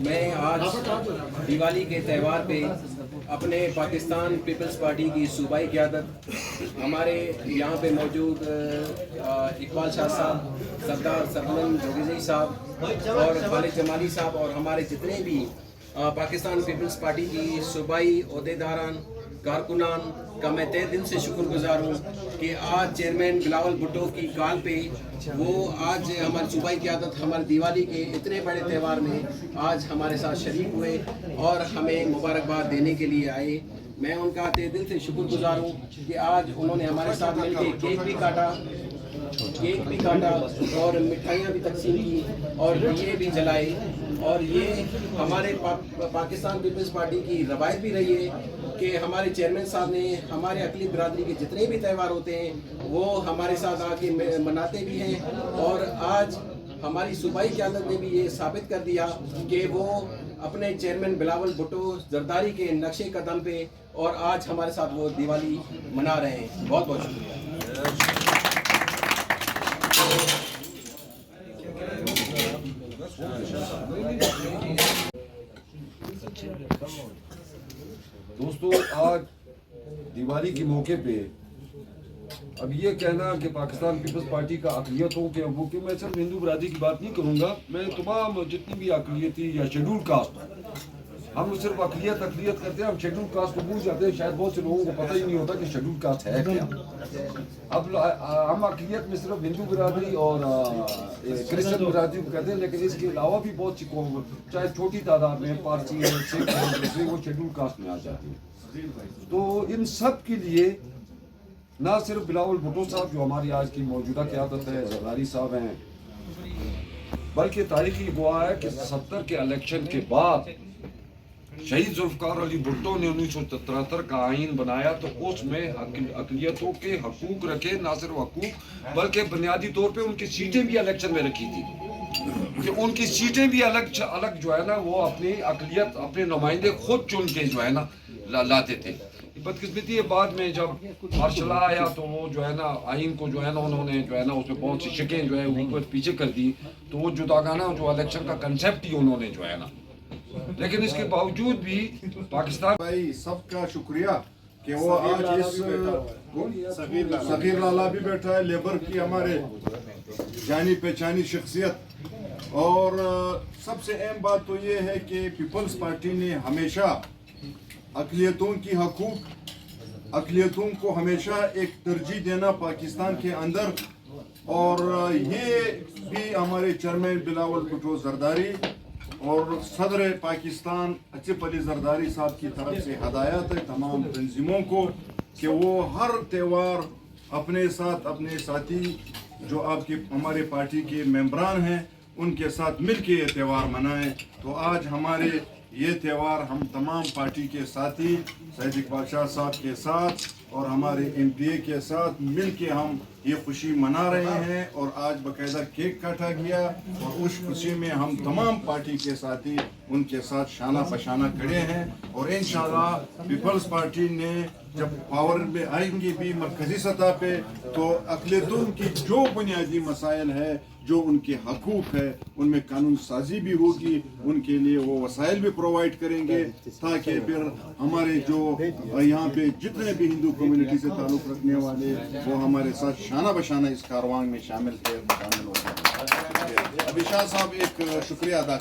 میں آج دیوالی کے تہوار پہ اپنے پاکستان پیپلز پارٹی کی صوبائی قیادت، ہمارے یہاں پہ موجود اقبال شاہ صاحب، سردار سرفران جوگیزئی صاحب اور خالد جمالی صاحب اور ہمارے جتنے بھی پاکستان پیپلز پارٹی کی صوبائی عہدیداران کارکنان کا میں تہ دل سے شکر گزار ہوں کہ آج چیئرمین بلاول بھٹو کی کال پہ وہ آج ہماری صوبائی قیادت ہمارے دیوالی کے اتنے بڑے تہوار میں آج ہمارے ساتھ شریک ہوئے اور ہمیں مبارکباد دینے کے لیے آئے۔ میں ان کا تہ دل سے شکر گزار ہوں کہ آج انہوں نے ہمارے ساتھ مل کے کیک بھی کاٹا اور مٹھائیاں بھی تقسیم کی اور دیے بھی جلائے، اور یہ ہمارے پاکستان پیپلز پارٹی کی روایت بھی رہی ہے کہ ہمارے چیئرمین صاحب نے ہمارے اقلیت برادری کے جتنے بھی تہوار ہوتے ہیں وہ ہمارے ساتھ آ کے مناتے بھی ہیں، اور آج ہماری صوبائی قیادت نے بھی یہ ثابت کر دیا کہ وہ اپنے چیئرمین بلاول بھٹو زرداری کے نقش قدم پہ اور آج ہمارے ساتھ وہ دیوالی منا رہے ہیں۔ بہت بہت شکریہ۔ دوستو، آج دیوالی کے موقع پہ اب یہ کہنا کہ پاکستان پیپلز پارٹی کا اقلیتوں کے وہ کہ میں صرف ہندو برادری کی بات نہیں کروں گا، میں تمام جتنی بھی اقلیتی یا شیڈول کاسٹ، ہم صرف اقلیت کرتے ہیں، ہم شیڈول کاسٹ کو بھول جاتے ہیں۔ شاید بہت سے لوگوں کو پتہ ہی نہیں ہوتا کہ شیڈول کاسٹ ہے کیا۔ اب ہم اقلیت میں صرف ہندو برادری اور کرسچن برادری کو کہتے ہیں، لیکن اس کے علاوہ بھی بہت سی قوم چاہے چھوٹی تعداد میں پارسی ہے، سکھ ہے، وہ شیڈول کاسٹ میں آ جاتی ہیں۔ تو ان سب کے لیے نہ صرف بلاول بھٹو صاحب جو ہماری آج کی موجودہ قیادت ہے، زرداری صاحب ہیں، بلکہ تاریخی گواہ ہے کہ 70 کے الیکشن کے بعد شہید ذوالفقار علی بھٹو نے 1973 کا آئین بنایا تو اس میں اقلیتوں کے حقوق رکھے، نہ صرف حقوق بلکہ بنیادی طور پہ ان کی سیٹیں بھی الیکشن میں رکھی تھی کہ ان کی سیٹیں بھی الگ جو ہے نا وہ اپنی اقلیت اپنے نمائندے خود چن کے جو ہے نا لاتے تھے۔ بدقسمتی بعد میں جب مارشل لا آیا تو وہ جو ہے نا آئین کو جو ہے نا انہوں نے جو ہے نا اس میں بہت سی شکیں جو ہے اوپر پیچھے کر دی، تو وہ جداگانہ جو الیکشن کا کنسیپٹ ہی انہوں نے جو ہے نا، لیکن اس کے باوجود بھی پاکستان بھائی سب کا شکریہ کہ وہ آج اس صغیر لالا بھی بیٹھا ہے، لیبر کی ہمارے جانی پہچانی شخصیت، اور سب سے اہم بات تو یہ ہے کہ پیپلز پارٹی نے ہمیشہ اقلیتوں کی حقوق، اقلیتوں کو ہمیشہ ایک ترجیح دینا پاکستان کے اندر، اور یہ بھی ہمارے چیئرمین بلاول بھٹو زرداری اور صدر پاکستان آصف علی زرداری صاحب کی طرف سے ہدایت ہے تمام تنظیموں کو کہ وہ ہر تہوار اپنے ساتھ اپنے ساتھی جو آپ کے ہمارے پارٹی کے ممبران ہیں ان کے ساتھ مل کے یہ تہوار منائیں۔ تو آج ہمارے یہ تہوار ہم تمام پارٹی کے ساتھی سید اقبال شاہ صاحب کے ساتھ اور ہمارے ایم پی اے کے ساتھ مل کے ہم یہ خوشی منا رہے ہیں، اور آج باقاعدہ کیک کاٹا گیا، اور اس خوشی میں ہم تمام پارٹی کے ساتھی ان کے ساتھ شانہ بشانہ کھڑے ہیں، اور انشاءاللہ پیپلز پارٹی نے جب پاور میں آئیں گی بھی مرکزی سطح پہ تو اقلیتوں کی جو بنیادی مسائل ہے، جو ان کے حقوق ہے، ان میں قانون سازی بھی ہوگی، ان کے لیے وہ وسائل بھی پرووائڈ کریں گے تاکہ پھر ہمارے جو یہاں پہ جتنے بھی ہندو کمیونٹی سے تعلق رکھنے والے وہ ہمارے ساتھ شانہ بشانہ اس کاروان میں شامل ہو جائیں۔ ابھی شاہ صاحب ایک شکریہ ادا